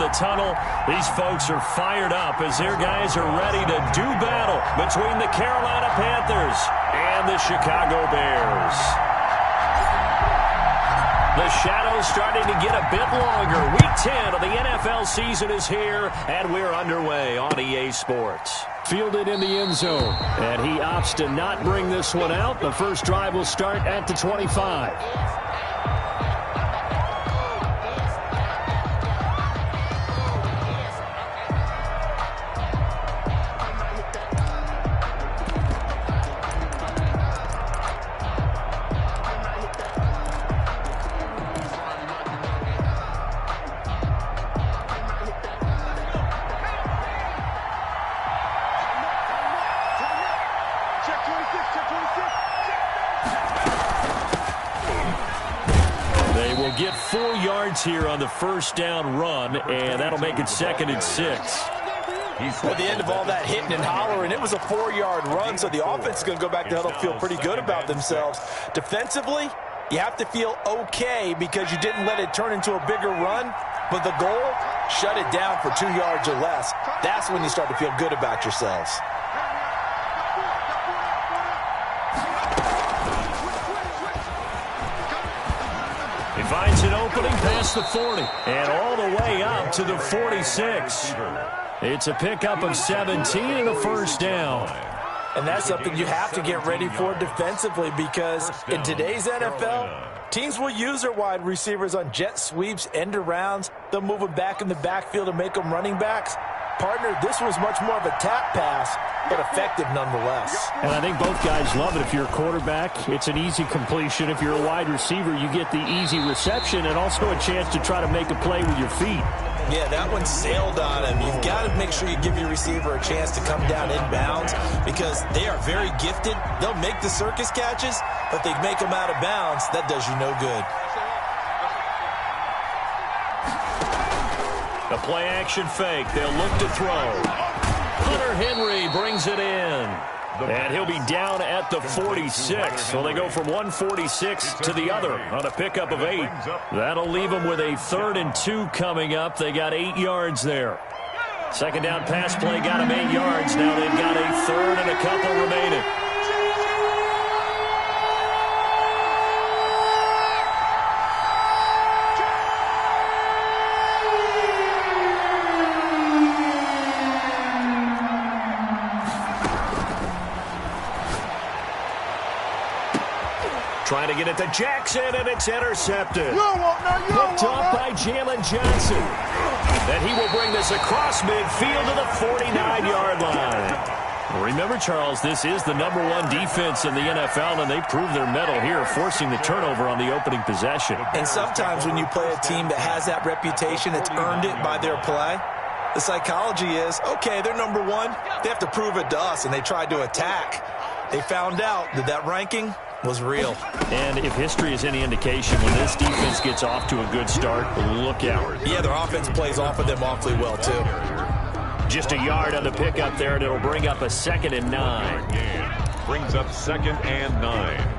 the tunnel. These folks are fired up as their guys are ready to do battle between the Carolina Panthers and the Chicago Bears. The shadow's starting to get a bit longer. Week 10 of the NFL season is here, and we're underway on EA Sports. Fielded in the end zone, and he opts to not bring this one out. The first drive will start at the 25. Get 4 yards here on the first down run, and that'll make it 2nd and 6. At the end of all that hitting and hollering, it was a 4-yard run, so the offense is going to go back to huddle, feel pretty good about themselves. Defensively, you have to feel okay because you didn't let it turn into a bigger run, but the goal, shut it down for 2 yards or less. That's when you start to feel good about yourselves. He finds an opening past the 40 and all the way up to the 46. It's a pickup of 17 and a first down. And that's something you have to get ready for defensively because in today's NFL, teams will use their wide receivers on jet sweeps, end arounds. They'll move them back in the backfield and make them running backs. Partner, this was much more of a tap pass, but effective nonetheless. And I think both guys love it. If you're a quarterback, it's an easy completion. If you're a wide receiver, you get the easy reception and also a chance to try to make a play with your feet. Yeah, that one sailed on him. You've got to make sure you give your receiver a chance to come down inbounds because they are very gifted. They'll make the circus catches, but they make them out of bounds. That does you no good. The play-action fake. They'll look to throw. Hunter Henry brings it in. And he'll be down at the 46. So they go from 146 to the other on a pickup of 8. That'll leave them with a 3rd and 2 coming up. They got 8 yards there. Second down pass play got them 8 yards. Now they've got a 3rd and a couple remaining. Trying to get it to Jackson, and it's intercepted. Picked off by Jalen Johnson. And he will bring this across midfield to the 49-yard line. Remember, Charles, this is the #1 defense in the NFL, and they proved their mettle here, forcing the turnover on the opening possession. And sometimes when you play a team that has that reputation, it's earned it by their play. The psychology is, okay, they're #1. They have to prove it to us, and they tried to attack. They found out that that ranking was real. And if history is any indication, when this defense gets off to a good start, look out. Yeah, their offense plays off of them awfully well, too. Just a yard on the pickup there, and it'll bring up a 2nd and 9. Brings up 2nd and 9.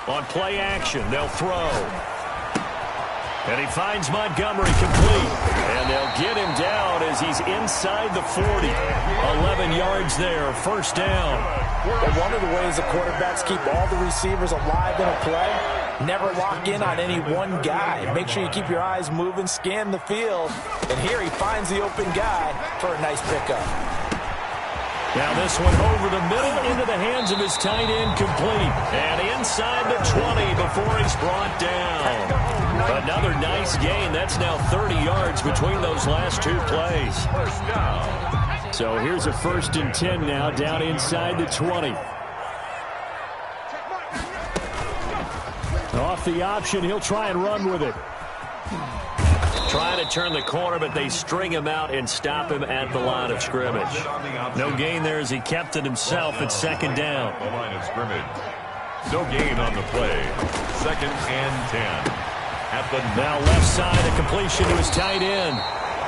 On play action, they'll throw. And he finds Montgomery complete. And they'll get him down as he's inside the 40. 11 yards there, first down. But one of the ways the quarterbacks keep all the receivers alive in a play, never lock in on any one guy. Make sure you keep your eyes moving, scan the field. And here he finds the open guy for a nice pickup. Now this one over the middle into the hands of his tight end complete. And inside the 20 before he's brought down. Another nice gain. That's now 30 yards between those last 2 plays. So here's a 1st and 10 now down inside the 20. Off the option, he'll try and run with it. Trying to turn the corner, but they string him out and stop him at the line of scrimmage. No gain there as he kept it himself at 2nd down. The line of scrimmage. No gain on the play. 2nd and 10. At the now left side, a completion to his tight end.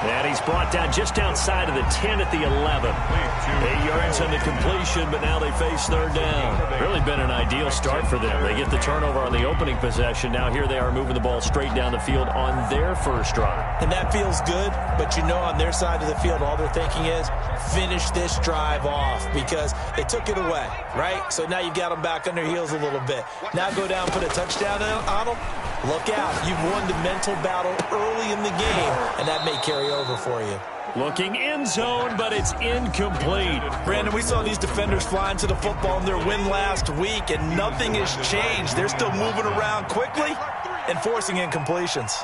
And he's brought down just outside of the 10 at the 11. 8 yards on the completion, but now they face third down. Really been an ideal start for them. They get the turnover on the opening possession. Now here they are moving the ball straight down the field on their first drive. And that feels good, but you know on their side of the field, all they're thinking is finish this drive off because they took it away, right? So now you've got them back on their heels a little bit. Now go down, put a touchdown on them. Look out. You've won the mental battle early in the game, and that may carry over for you. Looking end zone, but it's incomplete. Brandon, we saw these defenders flying to the football in their win last week, and nothing has changed. They're still moving around quickly and forcing incompletions.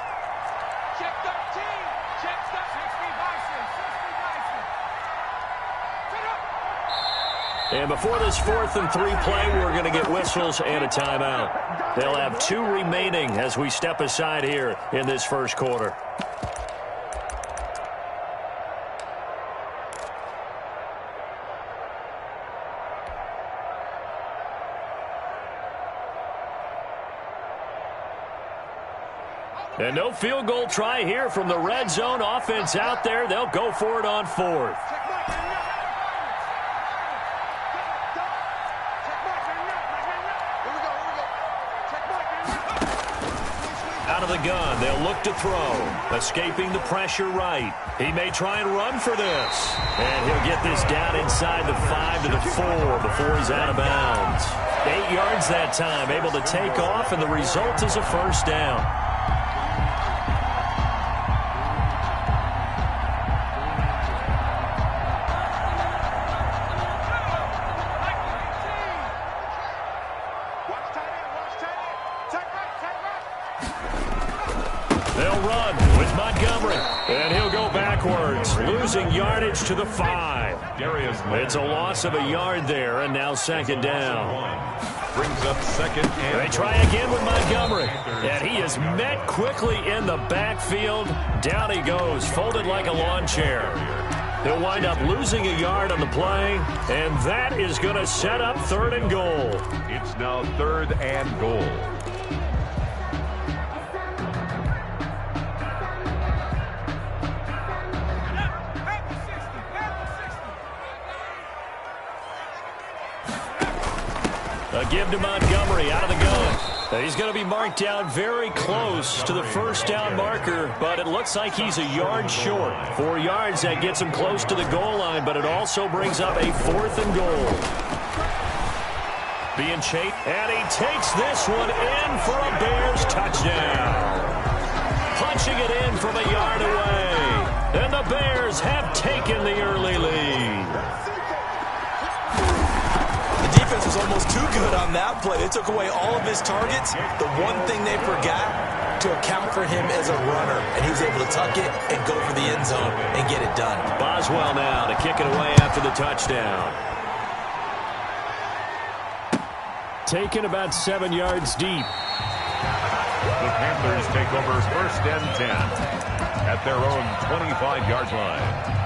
And before this 4th and 3 play, we're going to get whistles and a timeout. They'll have 2 remaining as we step aside here in this first quarter. And no field goal try here from the red zone offense out there. They'll go for it on 4th. Out of the gun, they'll look to throw. Escaping the pressure right. He may try and run for this. And he'll get this down inside the 5 to the 4 before he's out of bounds. 8 yards that time, able to take off, and the result is a first down. Losing yardage to the 5. It's a loss of a yard there, and now second down. Brings up second and they try again with Montgomery. And he is met quickly in the backfield. Down he goes, folded like a lawn chair. He'll wind up losing a yard on the play, and that is going to set up 3rd and goal. It's now 3rd and goal. A give to Montgomery out of the gun. He's going to be marked down very close to the first down marker, but it looks like he's a yard short. 4 yards, that gets him close to the goal line, but it also brings up a 4th and goal. Being chased, and he takes this one in for a Bears touchdown. Punching it in from a yard away. And the Bears have taken the early lead. Defense was almost too good on that play. They took away all of his targets. The one thing they forgot to account for him as a runner, and he was able to tuck it and go for the end zone and get it done. Boswell now to kick it away after the touchdown. Taken about 7 yards deep. The Panthers take over 1st and 10 at their own 25-yard line.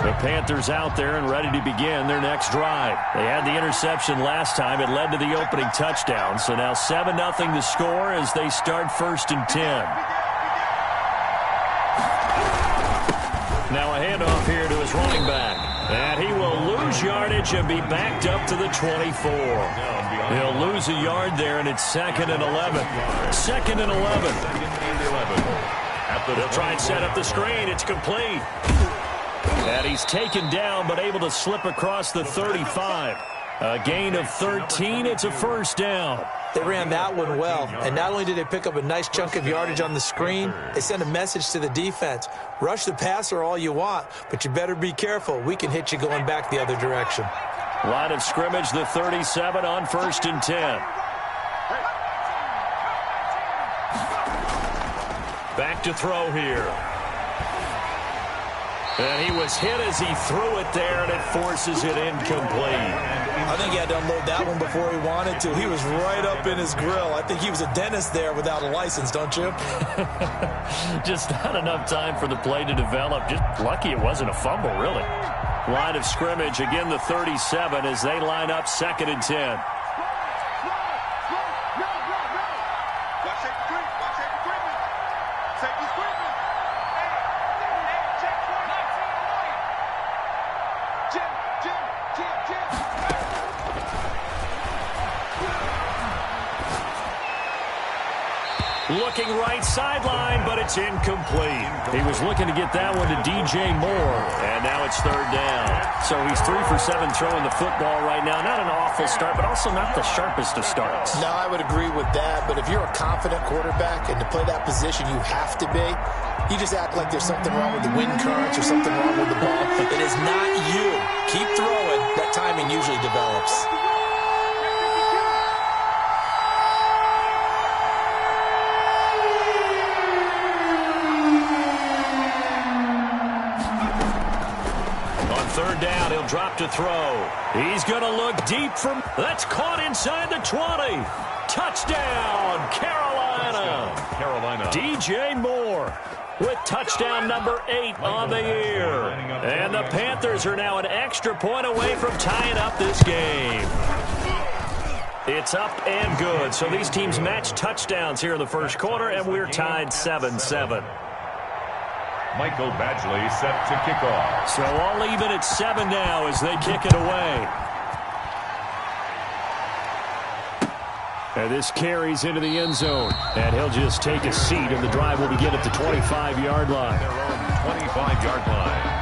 The Panthers out there and ready to begin their next drive. They had the interception last time. It led to the opening touchdown. So now 7-0 the score as they start 1st and 10. Now a handoff here to his running back. And he will lose yardage and be backed up to the 24. He'll lose a yard there, and it's 2nd and 11. 2nd and 11. They'll try and set up the screen. It's complete. And he's taken down, but able to slip across the 35. A gain of 13. It's a first down. They ran that one well, and not only did they pick up a nice chunk of yardage on the screen, they sent a message to the defense. Rush the passer all you want, but you better be careful. We can hit you going back the other direction. Line of scrimmage, the 37 on 1st and 10. Back to throw here. And he was hit as he threw it there, and it forces it incomplete. I think he had to unload that one before he wanted to. He was right up in his grill. I think he was a dentist there without a license, don't you? Just not enough time for the play to develop. Just lucky it wasn't a fumble, really. Line of scrimmage, again the 37 as they line up 2nd and 10. looking right sideline, but it's incomplete. He was looking to get that one to DJ Moore, and now it's third down. So he's 3 for 7 throwing the football right now. Not an awful start, but also not the sharpest of starts. No, I would agree with that, but if you're a confident quarterback and to play that position you have to be, you just act like there's something wrong with the wind currents or something wrong with the ball. It is not you. Keep throwing. That timing usually develops. Third down, he'll drop to throw. He's going to look deep from... That's caught inside the 20. Touchdown, Carolina. DJ Moore with touchdown number 8 on the year. And the Panthers are now an extra point away from tying up this game. It's up and good. So these teams match touchdowns here in the first quarter, and we're tied 7-7. Michael Badgley set to kick off. So all even at 7 now as they kick it away. And this carries into the end zone. And he'll just take a seat, and the drive will begin at the 25-yard line. Their own 25-yard line.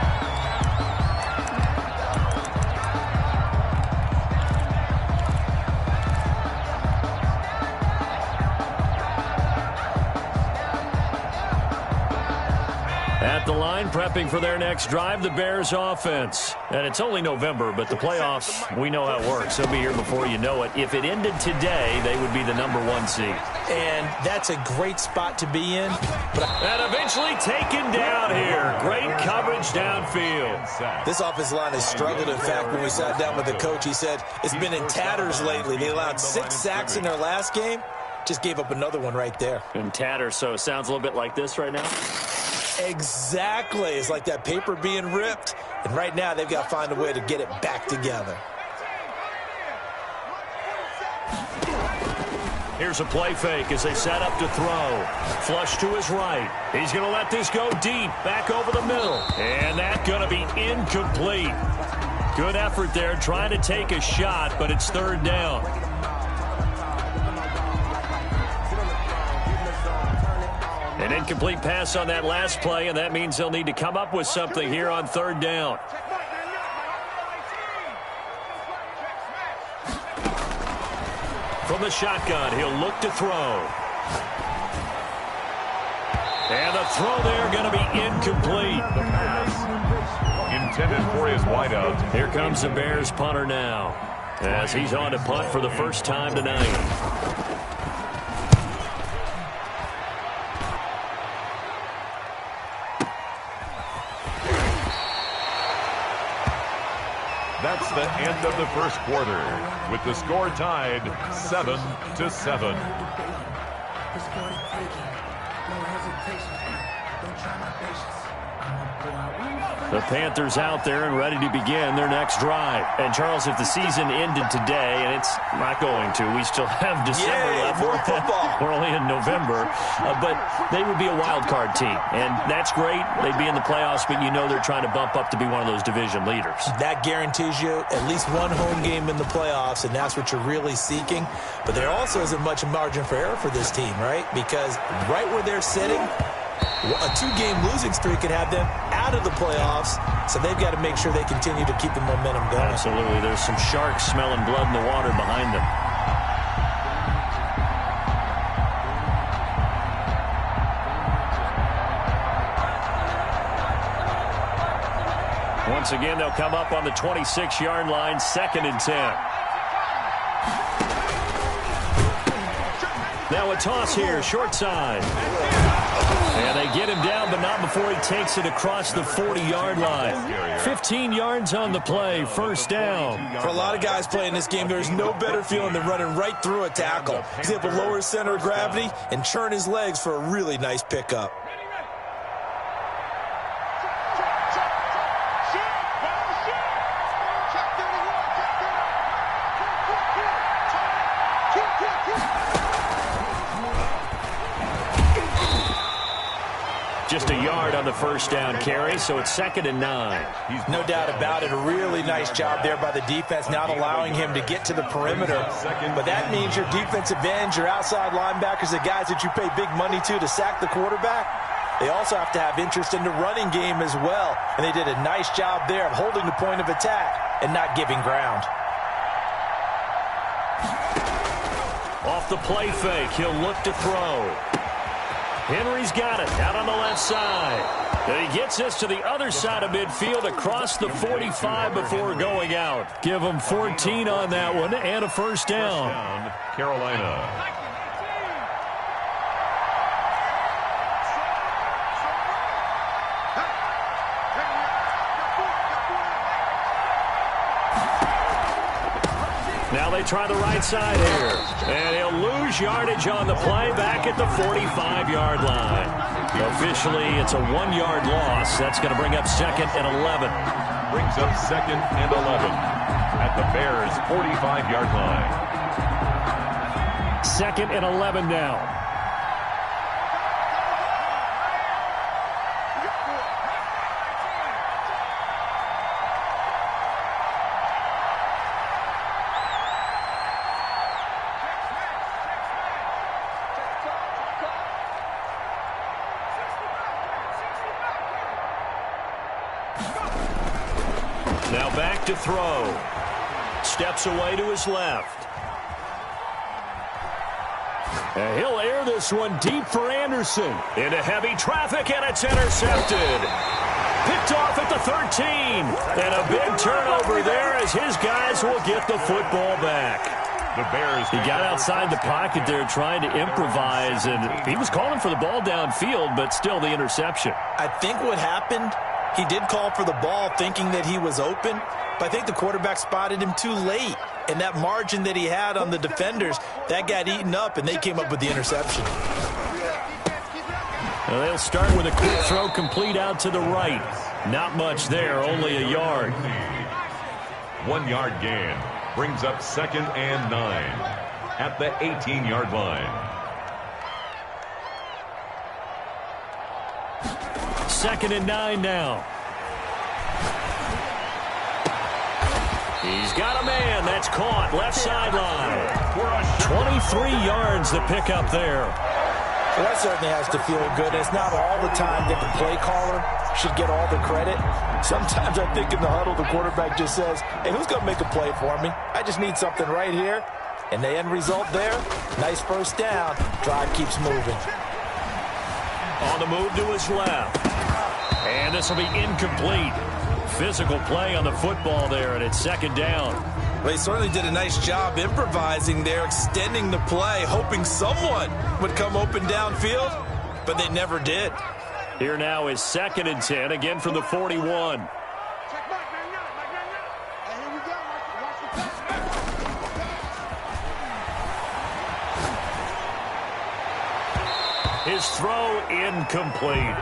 At the line, prepping for their next drive, the Bears offense. And it's only November, but the playoffs, we know how it works. They'll be here before you know it. If it ended today, they would be the number 1 seed. And that's a great spot to be in. And eventually taken down here. Great coverage downfield. This offensive line has struggled. In fact, when we sat down with the coach, he said it's been in tatters lately. They allowed 6 sacks in their last game. Just gave up another one right there. In tatters, so it sounds a little bit like this right now. Exactly. It's like that paper being ripped. And right now, they've got to find a way to get it back together. Here's a play fake as they set up to throw. Flush to his right. He's going to let this go deep, back over the middle. And that's going to be incomplete. Good effort there, trying to take a shot, but it's third down. An incomplete pass on that last play, and that means they'll need to come up with something here on third down. From the shotgun, he'll look to throw. And the throw there going to be incomplete. The pass intended for his wideout. Here comes the Bears punter now, as he's on to punt for the first time tonight. That's the end of the first quarter, with the score tied 7-7. The Panthers out there and ready to begin their next drive. And, Charles, if the season ended today, and it's not going to, we still have December left. More football. We're only in November. But they would be a wild card team. And that's great. They'd be in the playoffs, but you know they're trying to bump up to be one of those division leaders. That guarantees you at least one home game in the playoffs, and that's what you're really seeking. But there also isn't much margin for error for this team, right? Because right where they're sitting, a 2-game losing streak could have them out of the playoffs, so they've got to make sure they continue to keep the momentum going. Absolutely. There's some sharks smelling blood in the water behind them. Once again, they'll come up on the 26-yard line, 2nd and 10. Now a toss here, short side. And they get him down, but not before he takes it across the 40-yard line. 15 yards on the play, first down. For a lot of guys playing this game, there's no better feeling than running right through a tackle. He's able to lower his center of gravity and churn his legs for a really nice pickup. Just a yard on on the first down carry, so it's 2nd and 9. No doubt about it. A really nice job there by the defense, not allowing him to get to the perimeter. But that means your defensive ends, your outside linebackers, the guys that you pay big money to sack the quarterback, they also have to have interest in the running game as well. And they did a nice job there of holding the point of attack and not giving ground. Off the play fake, he'll look to throw. Henry's got it out on the left side. And he gets this to the other side of midfield across the 45 before going out. Give him 14 on that one and a first down. Carolina. Now they try the right side here. And he'll lose yardage on the play back at the 45-yard line. Officially, it's a 1-yard loss. That's going to bring up 2nd and 11. Brings up 2nd and 11 at the Bears' 45-yard line. 2nd and 11 now. Now back to throw. Steps away to his left. And he'll air this one deep for Anderson. Into heavy traffic, and it's intercepted. Picked off at the 13. And a big turnover there as his guys will get the football back. The Bears. He got outside the pocket there trying to improvise, and he was calling for the ball downfield, but still the interception. I think what happened, he did call for the ball thinking that he was open, but I think the quarterback spotted him too late. And that margin that he had on the defenders, that got eaten up, and they came up with the interception. Well, they'll start with a quick throw complete out to the right. Not much there, only a yard. 1-yard gain. Brings up 2nd and 9 at the 18-yard line. 2nd and 9 now. He's got a man. That's caught. Left sideline. 23 yards to pick up there. Well, that certainly has to feel good. It's not all the time that the play caller should get all the credit. Sometimes I think in the huddle, the quarterback just says, hey, who's going to make a play for me? I just need something right here. And the end result there, nice first down. Drive keeps moving. On the move to his left. And this will be incomplete. Physical play on the football there, and it's 2nd down. Well, he certainly did a nice job improvising there, extending the play, hoping someone would come open downfield, but they never did. Here now is 2nd and 10, again from the 41. His throw incomplete.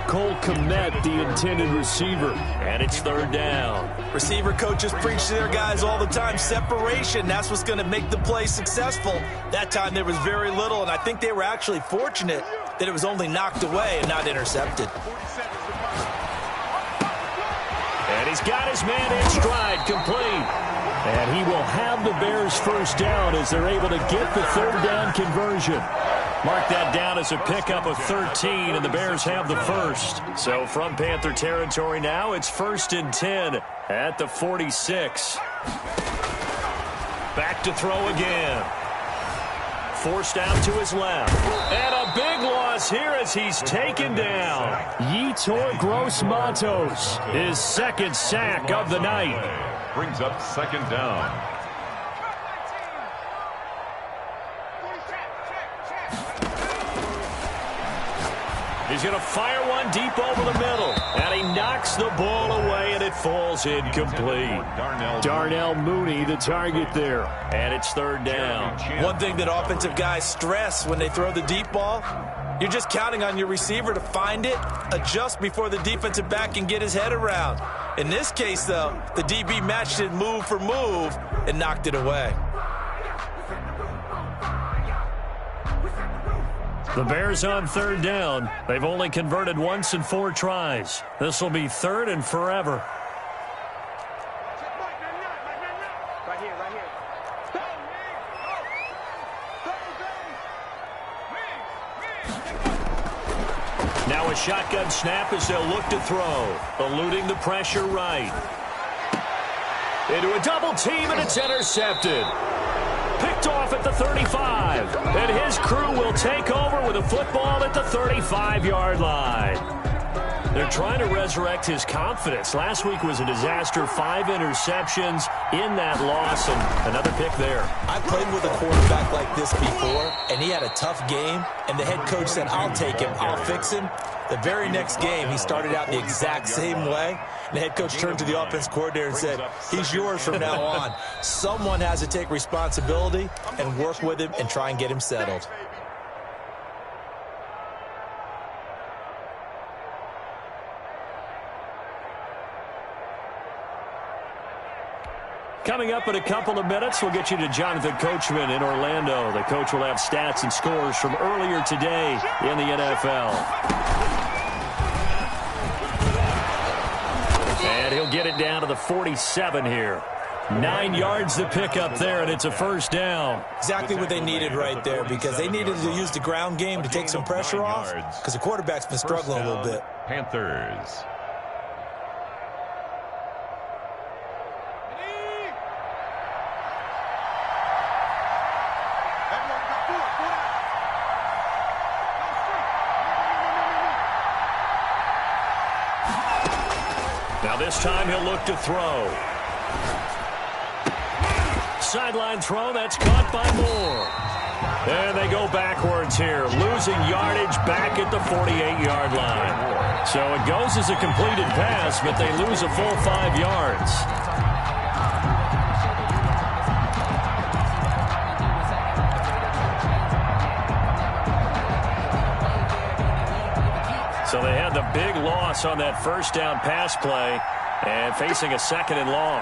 Cole Kmet, the intended receiver, and it's 3rd down. Receiver coaches preach to their guys all the time, separation, that's what's going to make the play successful. That time there was very little, and I think they were actually fortunate that it was only knocked away and not intercepted. And he's got his man in stride, complete. And he will have the Bears' first down as they're able to get the 3rd down conversion. Mark that down as a pickup of 13, and the Bears have the first. So from Panther territory now, it's 1st and 10 at the 46. Back to throw again. Forced out to his left. And a big loss here as he's taken down. Yetur Gross-Matos, his 2nd sack of the night. Brings up 2nd down. He's going to fire one deep over the middle. And he knocks the ball away, and it falls incomplete. Darnell Mooney, the target there. And it's 3rd down. One thing that offensive guys stress when they throw the deep ball, you're just counting on your receiver to find it, adjust before the defensive back can get his head around. In this case, though, the DB matched it move for move and knocked it away. The Bears on third down. They've only converted once in 4 tries. This will be third and forever. Right here. Now a shotgun snap as they'll look to throw. Eluding the pressure right. Into a double team, and it's intercepted. Picked off at the 35. And his crew will take over with a football at the 35-yard line. They're trying to resurrect his confidence. Last week was a disaster. 5 interceptions in that loss, and another pick there. I played with a quarterback like this before, and he had a tough game, and the head coach said, I'll take him, I'll fix him. The very next game, he started out the exact same way. The head coach turned to the offense coordinator and said, he's yours from now on. Someone has to take responsibility and work with him and try and get him settled. Coming up in a couple of minutes, we'll get you to Jonathan Coachman in Orlando. The coach will have stats and scores from earlier today in the NFL. And he'll get it down to the 47 here. 9 yards to pick up there, and it's a first down. Exactly what they needed right there, because they needed to use the ground game to take some pressure off, because the quarterback's been struggling a little bit. Panthers. Now this time he'll look to throw. Sideline throw, that's caught by Moore. And they go backwards here, losing yardage back at the 48-yard line. So it goes as a completed pass, but they lose a full 5 yards. So they had the big loss on that first down pass play and facing a 2nd and long.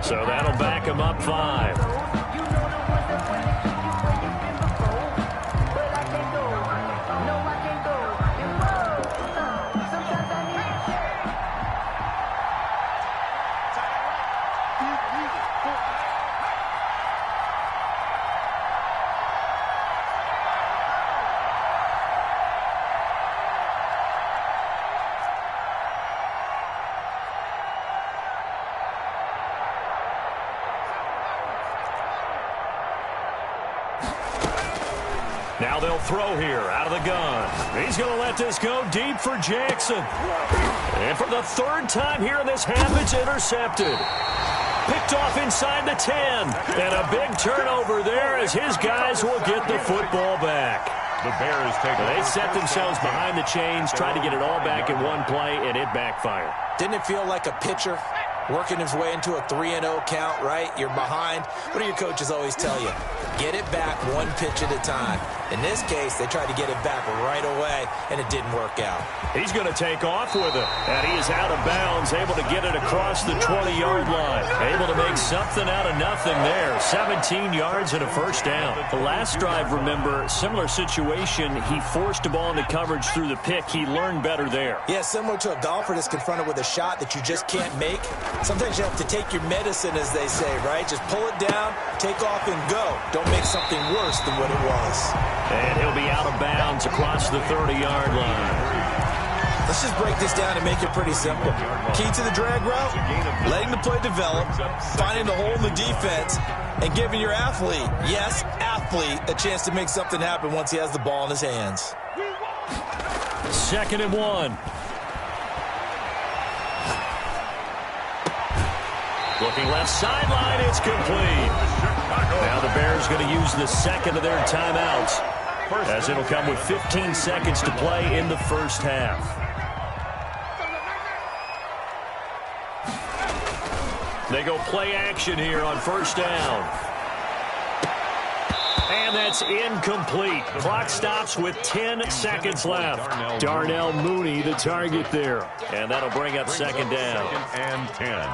So that'll back him up 5. Now they'll throw here out of the gun. He's going to let this go deep for Jackson. And for the 3rd time here in this half, it's intercepted. Picked off inside the 10. And a big turnover there as his guys will get the football back. The Bears take They set themselves behind the chains, tried to get it all back in one play, and it backfired. Didn't it feel like a pitcher working his way into a 3-0 count, right? You're behind. What do your coaches always tell you? Get it back one pitch at a time. In this case, they tried to get it back right away, and it didn't work out. He's going to take off with it, and he is out of bounds, able to get it across the 20-yard line. Able to make something out of nothing there. 17 yards and a first down. The last drive, remember, similar situation. He forced the ball into coverage through the pick. He learned better there. Yeah, similar to a golfer that's confronted with a shot that you just can't make. Sometimes you have to take your medicine, as they say, right? Just pull it down, take off, and go. Don't make something worse than what it was. And he'll be out of bounds across the 30-yard line. Let's just break this down and make it pretty simple. Key to the drag route, letting the play develop, finding the hole in the defense, and giving your athlete, yes, athlete, a chance to make something happen once he has the ball in his hands. 2nd and 1. Looking left sideline, it's complete. Now the Bears going to use the 2nd of their timeouts, as it'll come with 15 seconds to play in the first half. They go play action here on first down. And that's incomplete. Clock stops with 10 seconds left. Darnell Mooney, the target there. And that'll bring up second down. And 10.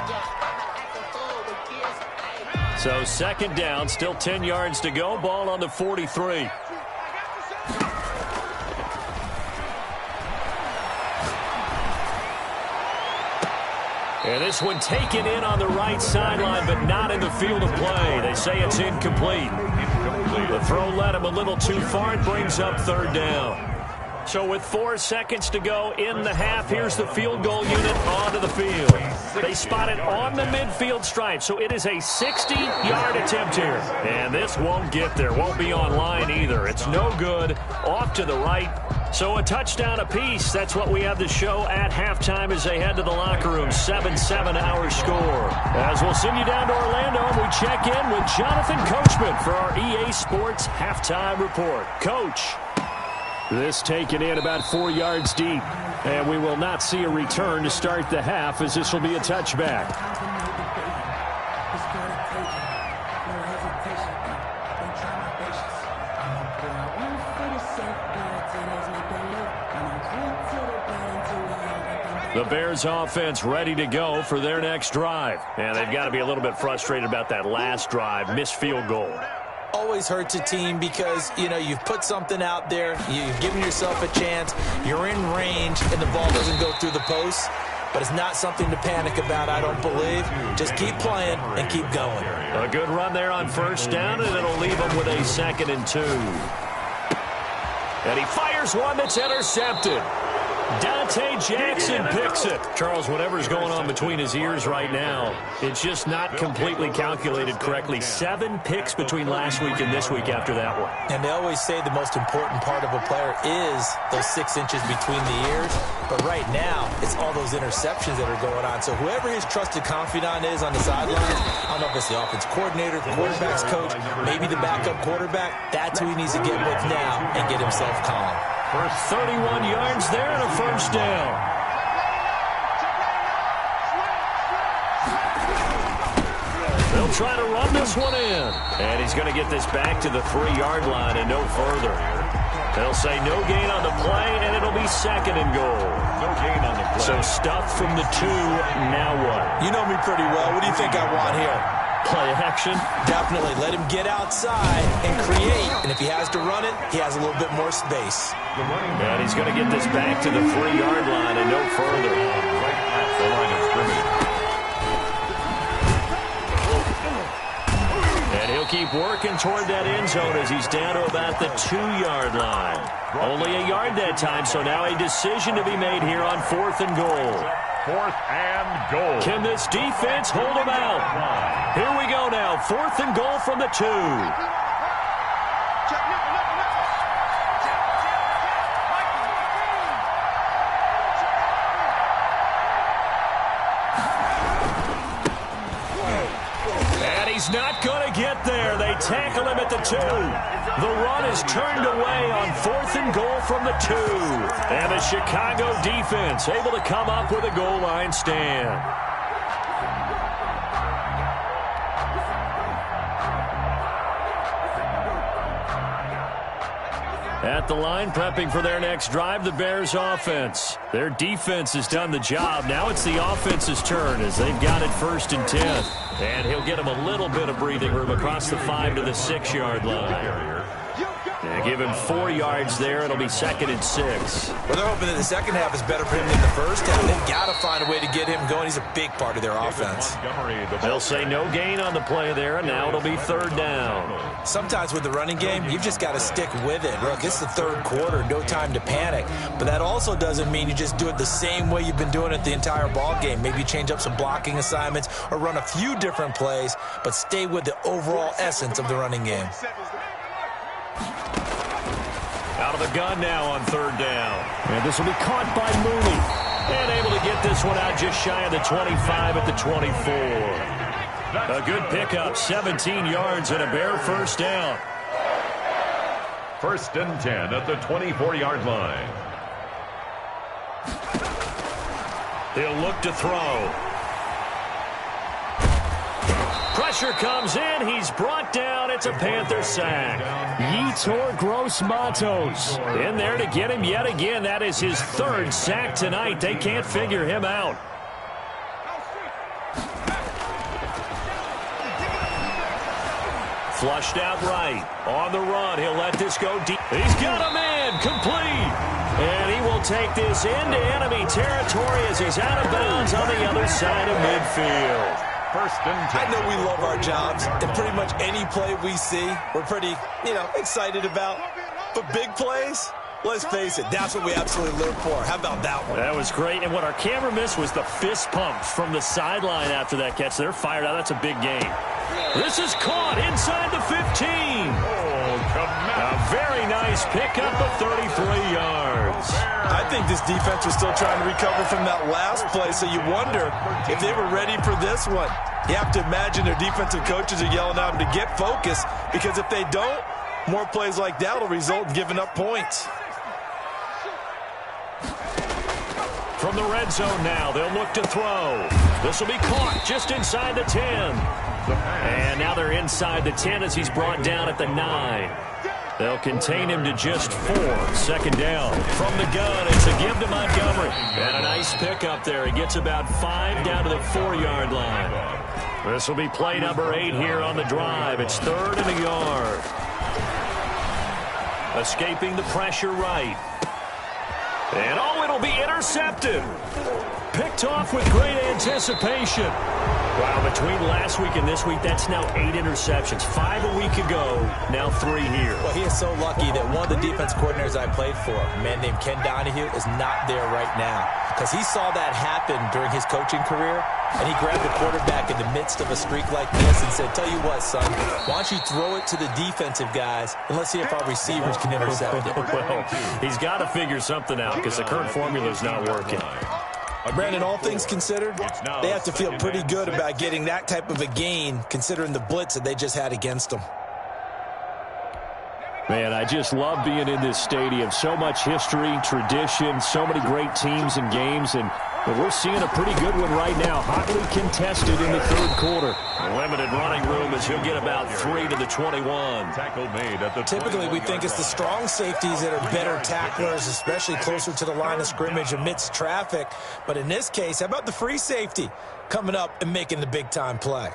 So second down, still 10 yards to go. Ball on the 43. And this one taken in on the right sideline, but not in the field of play. They say it's incomplete. The throw led him a little too far. It brings up third down. So with 4 seconds to go in the half, here's the field goal unit onto the field. They spot it on the midfield stripe, so it is a 60-yard attempt here. And this won't get there, won't be on line either. It's no good, off to the right. So a touchdown apiece. That's what we have to show at halftime as they head to the locker room. 7-7 our score. As we'll send you down to Orlando, and we check in with Jonathan Coachman for our EA Sports Halftime Report. Coach. This taken in about 4 yards deep. And we will not see a return to start the half, as this will be a touchback. The Bears offense ready to go for their next drive. And they've got to be a little bit frustrated about that last drive, missed field goal. Always hurts a team because, you know, you've put something out there, you've given yourself a chance, you're in range, and the ball doesn't go through the post. But it's not something to panic about, I don't believe. Just keep playing and keep going. A good run there on first down, and it'll leave them with a 2nd and 2. And he fires one that's intercepted. Dante Jackson picks it. Charles, whatever's going on between his ears right now, it's just not completely calculated correctly. 7 picks between last week and this week after that one. And they always say the most important part of a player is those 6 inches between the ears. But right now, it's all those interceptions that are going on. So whoever his trusted confidant is on the sidelines, I don't know if it's the offense coordinator, the quarterback's coach, maybe the backup quarterback, that's who he needs to get with now and get himself calm. First 31 yards there and a first down. They'll try to run this one in. And he's going to get this back to the 3-yard line and no further. They'll say no gain on the play, and it'll be 2nd and goal. No gain on the play. So stuff from the 2, now what? You know me pretty well. What do you think I want here? Play action? Definitely. Let him get outside and create. And if he has to run it, he has a little bit more space. And he's going to get this back to the 3-yard line and no further. Right at the line of scrimmage. And he'll keep working toward that end zone as he's down to about the 2-yard line. Only a yard that time, so now a decision to be made here on 4th and goal. 4th and goal. Can this defense hold him out? Here we go now. 4th and goal from the 2. And he's not going to get there. They tackle him at the 2. The run is turned away on 4th and goal from the 2. And the Chicago defense able to come up with a goal line stand. At the line, prepping for their next drive, the Bears offense. Their defense has done the job. Now it's the offense's turn as they've got it 1st and 10. And he'll get him a little bit of breathing room across the 5 to the 6-yard line. And give him 4 yards there. It'll be 2nd and 6. Well, they're hoping that the second half is better for him than the first half. They've got to find a way to get him going. He's a big part of their offense. They'll say no gain on the play there, and now it'll be 3rd down. Sometimes with the running game, you've just got to stick with it. Look, it's the 3rd quarter, no time to panic. But that also doesn't mean you just do it the same way you've been doing it the entire ball game. Maybe change up some blocking assignments or run a few different plays, but stay with the overall essence of the running game. Out of the gun now on 3rd down. And this will be caught by Mooney. And able to get this one out just shy of the 25 at the 24. A good pickup, 17 yards and a Bear first down. 1st and 10 at the 24-yard line. He'll look to throw. Pressure comes in. He's brought down. It's a Panther sack. Yetur Gross-Matos in there to get him yet again. That is his third sack tonight. They can't figure him out. Flushed out right. On the run. He'll let this go deep. He's got a man. Complete. And he will take this into enemy territory as he's out of bounds on the other side of midfield. First and 10. I know we love our jobs, and pretty much any play we see, we're pretty, excited about. But big plays, let's face it, that's what we absolutely live for. How about that one? That was great. And what our camera missed was the fist pump from the sideline after that catch. They're fired out. That's a big game. This is caught inside the 15. Oh, come on. A very nice pickup of 33 yards. I think this defense was still trying to recover from that last play, so you wonder if they were ready for this one. You have to imagine their defensive coaches are yelling at them to get focused, because if they don't, more plays like that will result in giving up points. From the red zone now, they'll look to throw. This will be caught just inside the 10. And now they're inside the 10 as he's brought down at the 9. They'll contain him to just 4. Second down. From the gun, it's a give to Montgomery. And a nice pickup there. He gets about 5 down to the 4-yard line. This will be play number 8 here on the drive. It's 3rd and a yard. Escaping the pressure right. And it'll be intercepted. Picked off with great anticipation. Wow, between last week and this week, that's now 8 interceptions. 5 a week ago, now 3 here. Well, he is so lucky that one of the defense coordinators I played for, a man named Ken Donahue, is not there right now. Because he saw that happen during his coaching career, and he grabbed the quarterback in the midst of a streak like this and said, tell you what, son, why don't you throw it to the defensive guys, and let's see if our receivers can intercept it. Well, he's got to figure something out because the current formula is not working. Brandon, all things considered, they have to feel pretty good about getting that type of a gain considering the blitz that they just had against them. Man, I just love being in this stadium. So much history, tradition, so many great teams and games, and we're seeing a pretty good one right now. Hotly contested in the third quarter. Limited running room as he'll get about 3 to the 21. Tackle made at the Typically, we think it's the strong safeties that are better tacklers, especially closer to the line of scrimmage amidst traffic. But in this case, how about the free safety coming up and making the big-time play?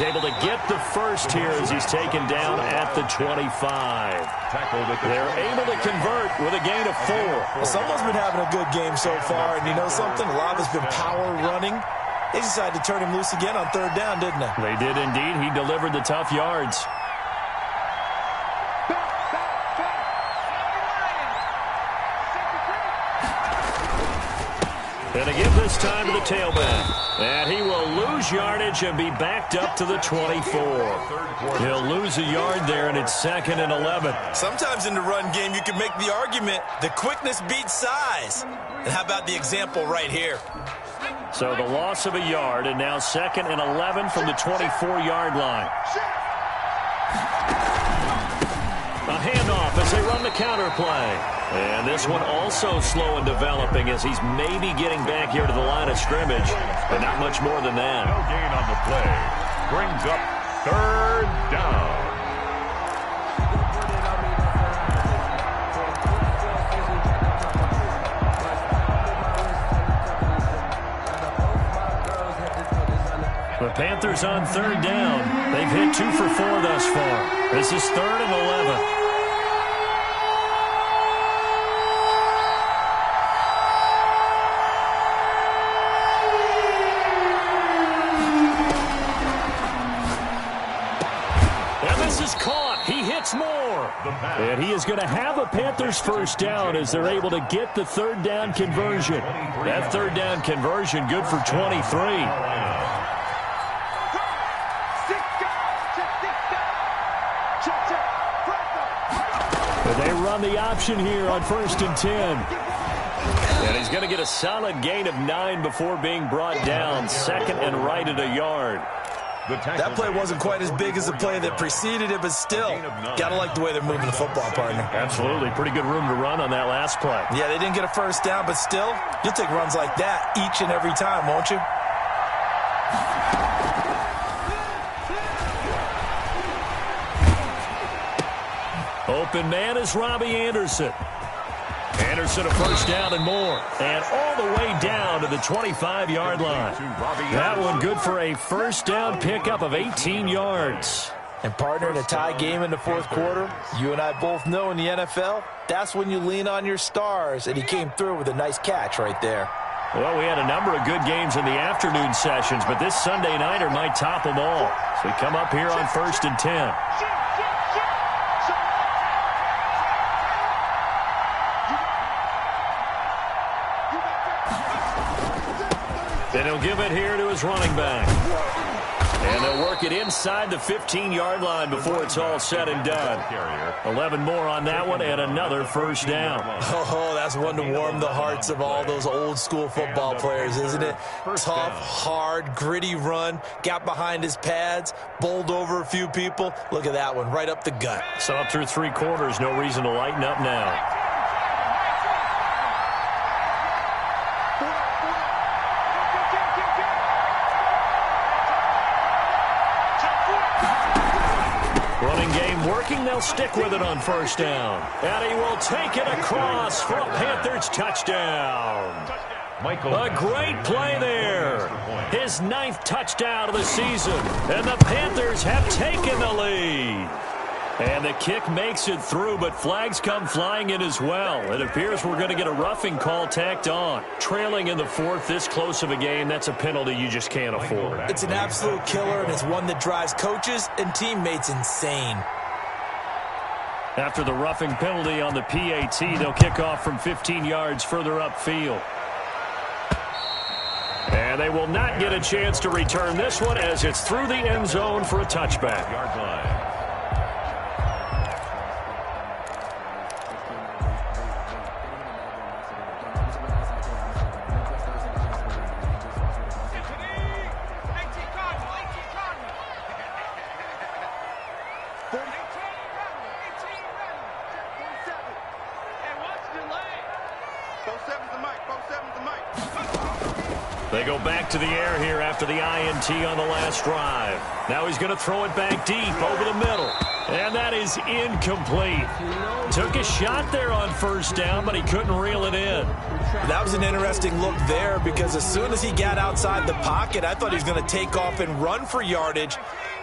Able to get the first here as he's taken down at the 25. They're able to convert with a gain of 4. Well, someone's been having a good game so far, and you know something? A lot of it's been power running. They decided to turn him loose again on 3rd down, didn't they? They did indeed. He delivered the tough yards. And a give this time to the tailback. And he will lose yardage and be backed up to the 24. He'll lose a yard there, and it's 2nd and 11. Sometimes in the run game, you can make the argument the quickness beats size. And how about the example right here? So the loss of a yard, and now 2nd and 11 from the 24-yard line. A handoff as they run the counter play. And this one also slow in developing as he's maybe getting back here to the line of scrimmage, but not much more than that. No gain on the play. Brings up 3rd down. The Panthers on 3rd down. They've hit 2 for 4 thus far. This is 3rd and 11. And he is going to have a Panthers first down as they're able to get the 3rd down conversion. That 3rd down conversion good for 23. And they run the option here on 1st and 10. And he's going to get a solid gain of 9 before being brought down. 2nd and right at a yard. That play wasn't quite as big as the play that preceded it, but still, got to like the way they're moving the football, partner. Absolutely. Pretty good room to run on that last play. Yeah, they didn't get a first down, but still, you'll take runs like that each and every time, won't you? Open man is Robbie Anderson. Anderson a first down and more. And all the way down to the 25-yard line. That one good for a first down pickup of 18 yards. And partner, in a tie game in the fourth quarter, you and I both know in the NFL, that's when you lean on your stars. And he came through with a nice catch right there. Well, we had a number of good games in the afternoon sessions, but this Sunday nighter might top them all. So we come up here on 1st and 10. Then he'll give it here to his running back. And they'll work it inside the 15-yard line before it's all said and done. 11 more on that one and another first down. Oh, that's one to warm the hearts of all those old-school football players, isn't it? Tough, hard, gritty run. Got behind his pads, bowled over a few people. Look at that one, right up the gut. Saw through 3 quarters, no reason to lighten up now. They'll stick with it on first down. And he will take it across for a Panthers touchdown. A great play there. His 9th touchdown of the season. And the Panthers have taken the lead. And the kick makes it through, but flags come flying in as well. It appears we're going to get a roughing call tacked on. Trailing in the 4th, this close of a game, that's a penalty you just can't afford. It's an absolute killer, and it's one that drives coaches and teammates insane. After the roughing penalty on the PAT, they'll kick off from 15 yards further upfield. And they will not get a chance to return this one as it's through the end zone for a touchback. Yard line. They go back to the air here after the INT on the last drive. Now he's going to throw it back deep over the middle. And that is incomplete. Took a shot there on first down, but he couldn't reel it in. That was an interesting look there because as soon as he got outside the pocket, I thought he was going to take off and run for yardage.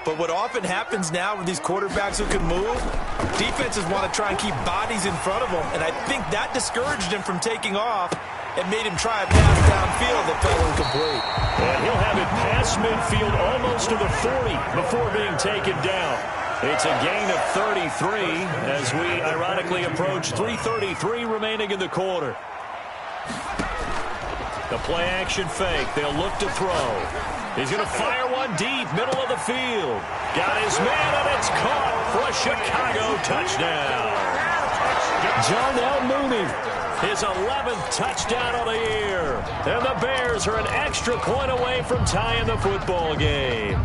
But what often happens now with these quarterbacks who can move, defenses want to try and keep bodies in front of them. And I think that discouraged him from taking off and made him try a pass downfield that fell incomplete. And he'll have it past midfield almost to the 40 before being taken down. It's a gain of 33 as we ironically approach 3:33 remaining in the quarter. The play action fake. They'll look to throw. He's going to fire one deep, middle of the field. Got his man, and it's caught for a Chicago touchdown. Jarnell Mooney, his 11th touchdown of the year. And the Bears are an extra point away from tying the football game.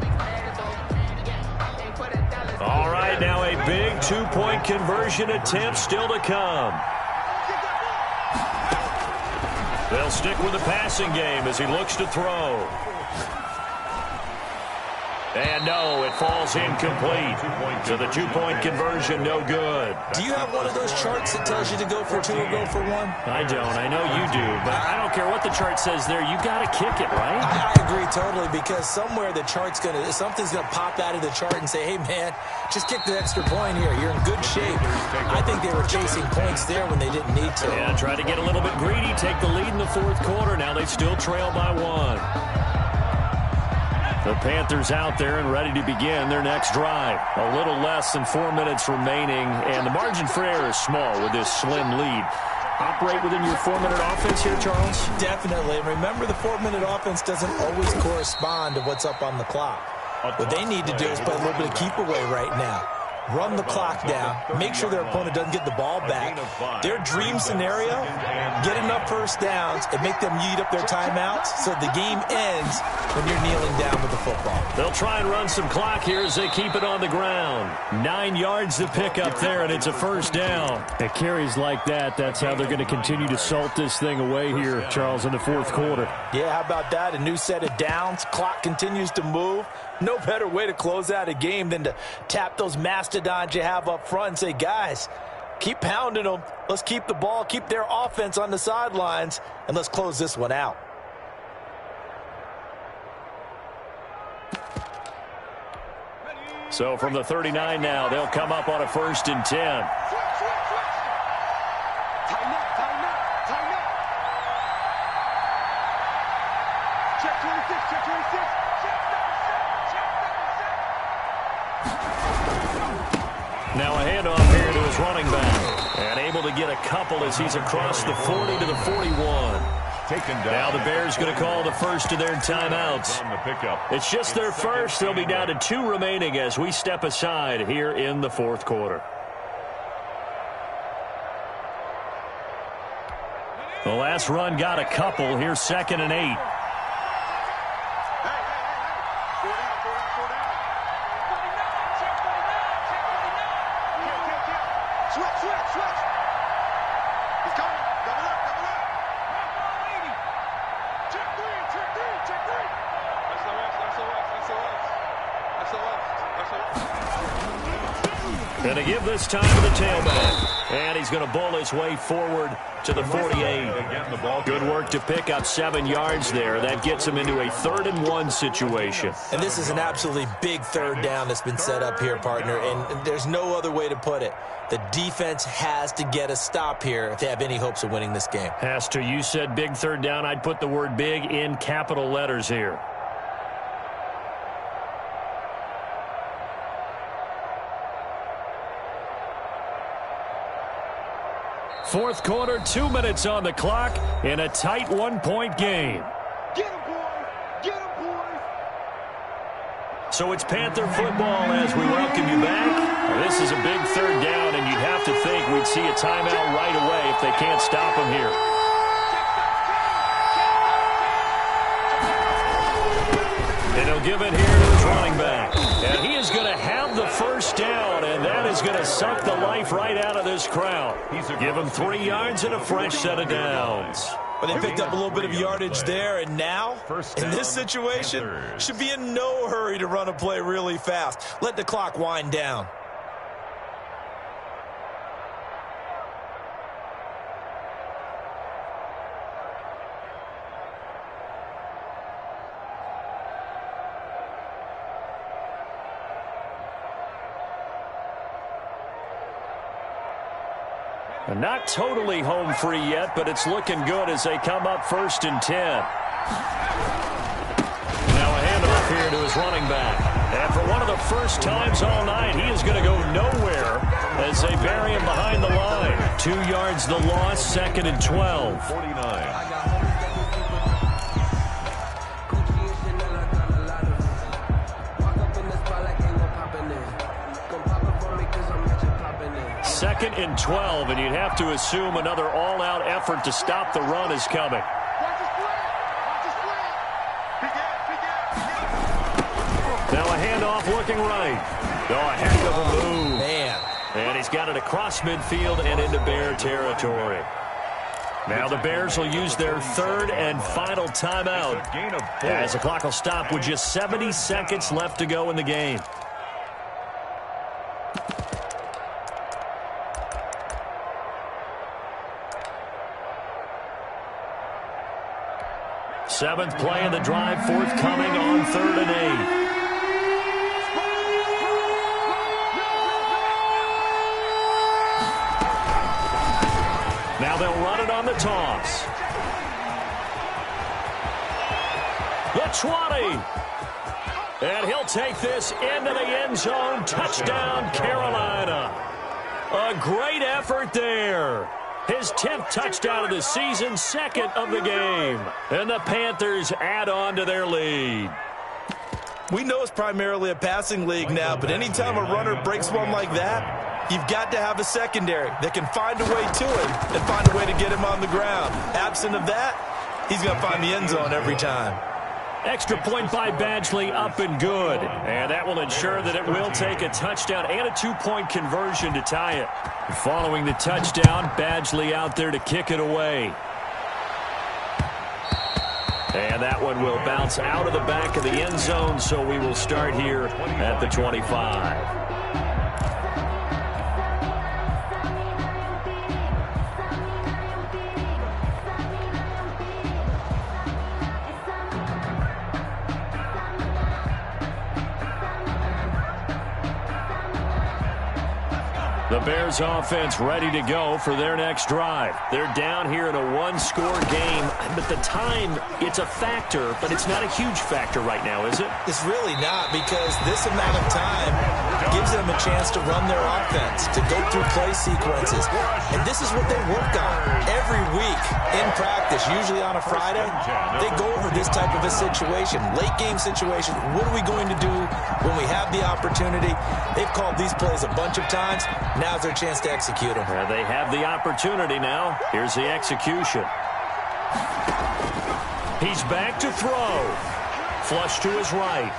All right, now a big 2-point conversion attempt still to come. They'll stick with the passing game as he looks to throw. And no, it falls incomplete. So the 2-point conversion, no good. Do you have one of those charts that tells you to go for 2 or go for 1? I don't. I know you do. But I don't care what the chart says there. You got to kick it, right? I agree totally because somewhere the chart's something's going to pop out of the chart and say, hey, man, just kick the extra point here. You're in good shape. I think they were chasing points there when they didn't need to. Yeah, try to get a little bit greedy, take the lead in the 4th quarter. Now they still trail by 1. The Panthers out there and ready to begin their next drive. A little less than 4 minutes remaining, and the margin for error is small with this slim lead. Operate within your 4-minute offense here, Charles? Definitely. And remember, the 4-minute offense doesn't always correspond to what's up on the clock. What they need to do is play a little bit of keep away right now. run the clock down, make sure their opponent doesn't get the ball back. Their dream scenario, get enough first downs and make them eat up their timeouts so the game ends when you're kneeling down with the football. They'll try and run some clock here as they keep it on the ground. 9 yards to pick up there, and it's a first down. At carries like that, that's how they're going to continue to salt this thing away here, Charles, in the fourth quarter. Yeah, how about that? A new set of downs. Clock continues to move. No better way to close out a game than to tap those mastodons you have up front and say, guys, keep pounding them. Let's keep the ball, keep their offense on the sidelines, and let's close this one out. So from the 39 now, they'll come up on a 1st and 10. Now a handoff here to his running back. And able to get a couple as he's across the 40 to the 41. Now the Bears going to call the first of their timeouts. It's just their first. They'll be down to 2 remaining as we step aside here in the fourth quarter. The last run got a couple. Here's 2nd and 8. And to give this time to the tailback. And he's going to bowl his way forward to the 48. Good work to pick up 7 yards there. That gets him into a 3rd and 1 situation. And this is an absolutely big 3rd down that's been set up here, partner. And there's no other way to put it. The defense has to get a stop here if they have any hopes of winning this game. Has to. You said big 3rd down. I'd put the word big in capital letters here. Fourth quarter, 2 minutes on the clock in a tight 1-point game. Get him, boys! Get him, boys! So it's Panther football as we welcome you back. This is a big 3rd down, and you'd have to think we'd see a timeout right away if they can't stop him here. And he'll give it here to his running back. And he is going to have the first down, and that is going to suck the life right out of this crowd. Give him 3 yards and a fresh set of downs. But they picked up a little bit of yardage there, and now, in this situation, should be in no hurry to run a play really fast. Let the clock wind down. Not totally home free yet, but it's looking good as they come up 1st and 10. Now a handoff here to his running back. And for one of the first times all night, he is going to go nowhere as they bury him behind the line. 2 yards the loss, 2nd and 12. 49. Second and 12, and you'd have to assume another all-out effort to stop the run is coming. Now a handoff looking right. Oh, a heck of a move. Man. And he's got it across midfield and into Bear territory. Now the Bears will use their 3rd and final timeout as the clock will stop with just 70 seconds left to go in the game. Seventh play of the drive, forthcoming on 3rd and 8. Now they'll run it on the toss. The 20. And he'll take this into the end zone. Touchdown, Carolina. A great effort there. His 10th touchdown of the season, 2nd of the game. And the Panthers add on to their lead. We know it's primarily a passing league now, but anytime a runner breaks one like that, you've got to have a secondary that can find a way to him and find a way to get him on the ground. Absent of that, he's going to find the end zone every time. Extra point by Badgley, up and good. And that will ensure that it will take a touchdown and a 2-point conversion to tie it. Following the touchdown, Badgley out there to kick it away. And that one will bounce out of the back of the end zone, so we will start here at the 25. The Bears offense ready to go for their next drive. They're down here in a one-score game, but the time, it's a factor, but it's not a huge factor right now, is it? It's really not, because this amount of time gives them a chance to run their offense, to go through play sequences. And this is what they work on every week in practice, usually on a Friday. They go over this type of a situation, late-game situation. What are we going to do when we have the opportunity? They've called these plays a bunch of times. Now's their chance to execute them. They have the opportunity now. Here's the execution. He's back to throw. Flush to his right.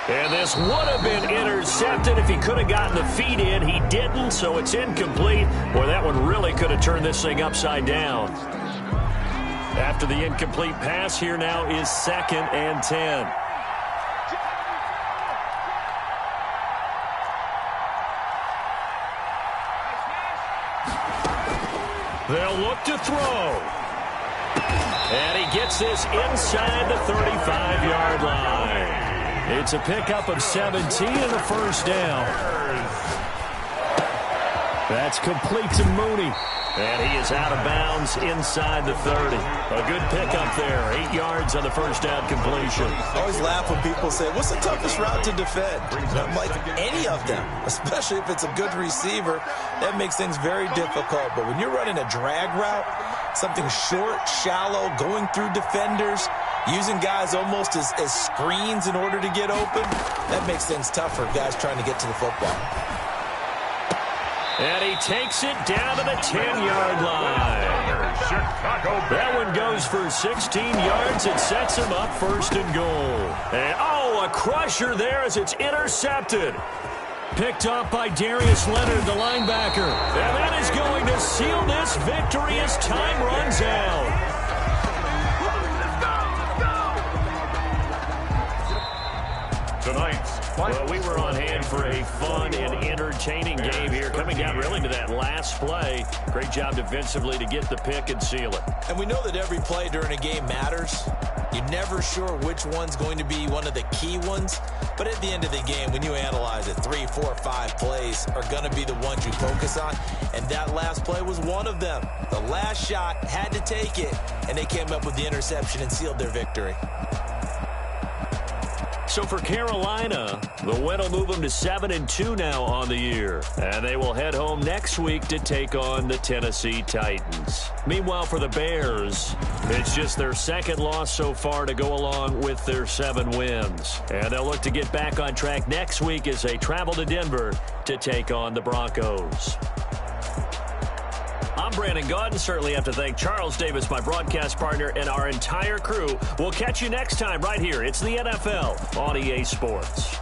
And this would have been intercepted if he could have gotten the feet in. He didn't, so it's incomplete. Boy, that one really could have turned this thing upside down. After the incomplete pass, here now is 2nd and 10. They'll look to throw. And he gets this inside the 35-yard line. It's a pickup of 17 and a first down. That's complete to Mooney. And he is out of bounds inside the 30. A good pickup there. 8 yards on the first down completion. I always laugh when people say, what's the toughest route to defend? And I'm like, any of them, especially if it's a good receiver. That makes things very difficult. But when you're running a drag route, something short, shallow, going through defenders, using guys almost as screens in order to get open, that makes things tough for guys trying to get to the football. And he takes it down to the 10-yard line. That one goes for 16 yards. It sets him up 1st and goal. And, a crusher there as it's intercepted. Picked up by Darius Leonard, the linebacker. And that is going to seal this victory as time runs out. Well, we were on hand for a fun and entertaining game here, coming down really to that last play. Great job defensively to get the pick and seal it. And we know that every play during a game matters. You're never sure which one's going to be one of the key ones. But at the end of the game, when you analyze it, 3, 4, 5 plays are going to be the ones you focus on. And that last play was one of them. The last shot had to take it, and they came up with the interception and sealed their victory. So for Carolina, the win will move them to 7-2 now on the year. And they will head home next week to take on the Tennessee Titans. Meanwhile, for the Bears, it's just their 2nd loss so far to go along with their 7 wins. And they'll look to get back on track next week as they travel to Denver to take on the Broncos. I'm Brandon Gaudin. Certainly have to thank Charles Davis, my broadcast partner, and our entire crew. We'll catch you next time right here. It's the NFL on EA Sports.